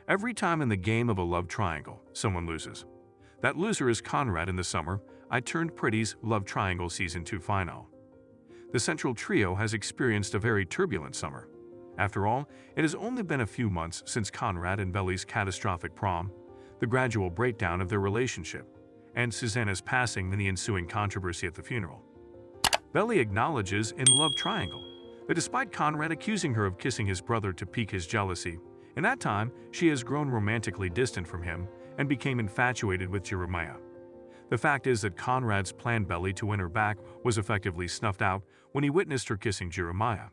Every time in the game of a love triangle, someone loses. That loser is Conrad in the Summer I Turned Pretty's Love Triangle Season 2 final. The central trio has experienced a very turbulent summer. After all, it has only been a few months since Conrad and Belly's catastrophic prom, the gradual breakdown of their relationship, and Susanna's passing and the ensuing controversy at the funeral. Belly acknowledges in Love Triangle that despite Conrad accusing her of kissing his brother to pique his jealousy, in that time she has grown romantically distant from him and became infatuated with Jeremiah. The fact is that Conrad's planned Belly to win her back was effectively snuffed out when he witnessed her kissing Jeremiah.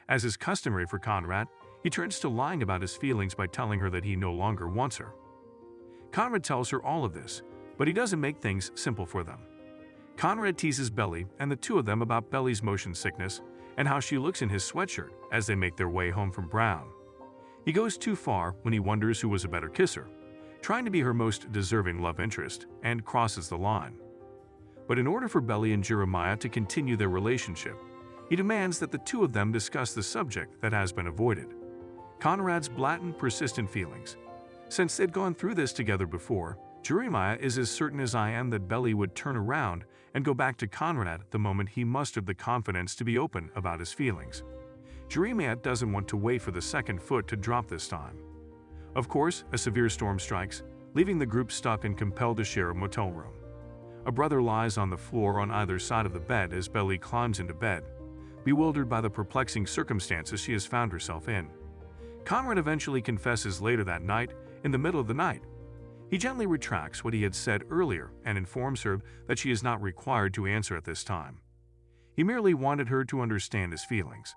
As is customary for Conrad, he turns to lying about his feelings by telling her that he no longer wants her. Conrad tells her all of this, but he doesn't make things simple for them. Conrad teases Belly and the two of them about Belly's motion sickness and how she looks in his sweatshirt as they make their way home from Brown. He goes too far when he wonders who was a better kisser, trying to be her most deserving love interest, and crosses the line. But in order for Belly and Jeremiah to continue their relationship, he demands that the two of them discuss the subject that has been avoided: Conrad's blatant, persistent feelings. Since they'd gone through this together before, Jeremiah is as certain as I am that Belly would turn around and go back to Conrad the moment he mustered the confidence to be open about his feelings. Jeremiah doesn't want to wait for the second foot to drop this time. Of course, a severe storm strikes, leaving the group stuck and compelled to share a motel room. A brother lies on the floor on either side of the bed as Belly climbs into bed, bewildered by the perplexing circumstances she has found herself in. Conrad eventually confesses later that night, in the middle of the night. He gently retracts what he had said earlier and informs her that she is not required to answer at this time. He merely wanted her to understand his feelings.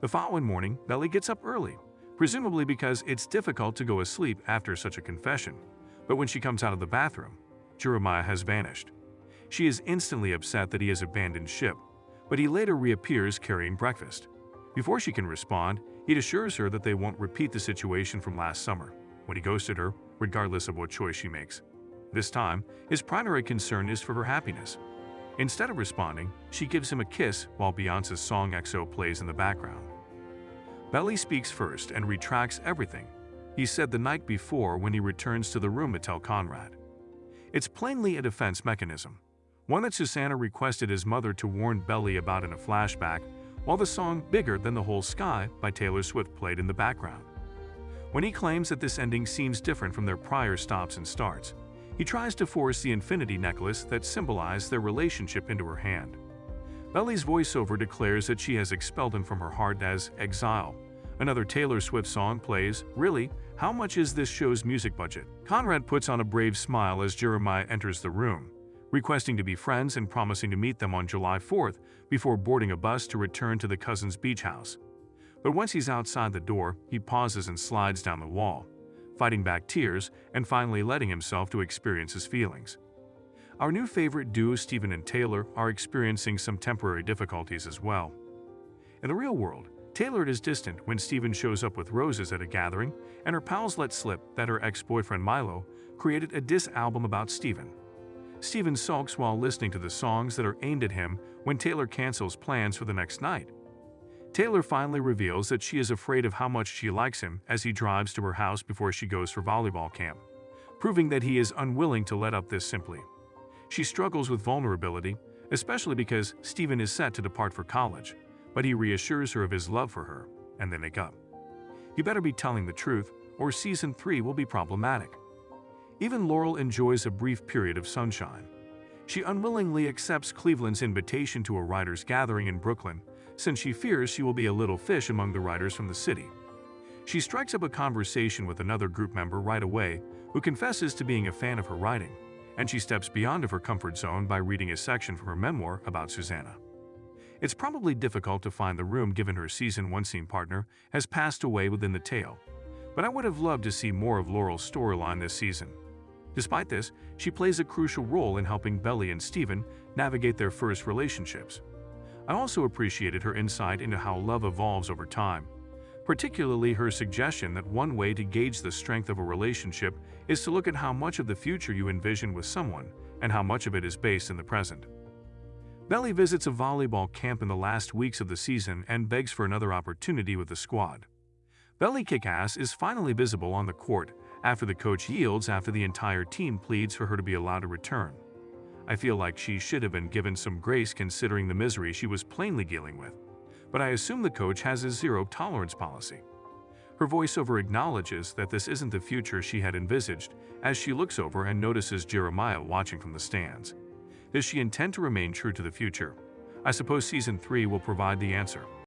The following morning, Belly gets up early, presumably because it's difficult to go asleep after such a confession, but when she comes out of the bathroom, Jeremiah has vanished. She is instantly upset that he has abandoned ship, but he later reappears carrying breakfast. Before she can respond, he assures her that they won't repeat the situation from last summer, when he ghosted her, regardless of what choice she makes. This time, his primary concern is for her happiness. Instead of responding, she gives him a kiss while Beyonce's song EXO plays in the background. Belly speaks first and retracts everything he said the night before when he returns to the room to tell Conrad. It's plainly a defense mechanism, one that Susanna requested his mother to warn Belly about in a flashback, while the song Bigger Than the Whole Sky by Taylor Swift played in the background. When he claims that this ending seems different from their prior stops and starts, he tries to force the infinity necklace that symbolized their relationship into her hand. Belly's voiceover declares that she has expelled him from her heart as Exile. Another Taylor Swift song plays. Really? How much is this show's music budget? Conrad puts on a brave smile as Jeremiah enters the room, requesting to be friends and promising to meet them on July 4th before boarding a bus to return to the cousins' beach house. But once he's outside the door, he pauses and slides down the wall, fighting back tears and finally letting himself to experience his feelings. Our new favorite duo Steven and Taylor are experiencing some temporary difficulties as well. In the real world, Taylor is distant when Steven shows up with roses at a gathering, and her pals let slip that her ex-boyfriend Milo created a diss album about Steven. Steven sulks while listening to the songs that are aimed at him when Taylor cancels plans for the next night. Taylor finally reveals that she is afraid of how much she likes him as he drives to her house before she goes for volleyball camp, proving that he is unwilling to let up this simply. She struggles with vulnerability, especially because Steven is set to depart for college, but he reassures her of his love for her, and they make up. You better be telling the truth, or Season 3 will be problematic. Even Laurel enjoys a brief period of sunshine. She unwillingly accepts Cleveland's invitation to a writers' gathering in Brooklyn, since she fears she will be a little fish among the writers from the city. She strikes up a conversation with another group member right away, who confesses to being a fan of her writing, and she steps beyond of her comfort zone by reading a section from her memoir about Susanna. It's probably difficult to find the room given her Season 1 scene partner has passed away within the tale, but I would have loved to see more of Laurel's storyline this season. Despite this, she plays a crucial role in helping Belly and Steven navigate their first relationships. I also appreciated her insight into how love evolves over time, particularly her suggestion that one way to gauge the strength of a relationship is to look at how much of the future you envision with someone and how much of it is based in the present. Belly visits a volleyball camp in the last weeks of the season and begs for another opportunity with the squad. Belly kick-ass is finally visible on the court after the coach yields after the entire team pleads for her to be allowed to return. I feel like she should have been given some grace considering the misery she was plainly dealing with, but I assume the coach has a zero-tolerance policy. Her voiceover acknowledges that this isn't the future she had envisaged as she looks over and notices Jeremiah watching from the stands. Does she intend to remain true to the future? I suppose Season 3 will provide the answer.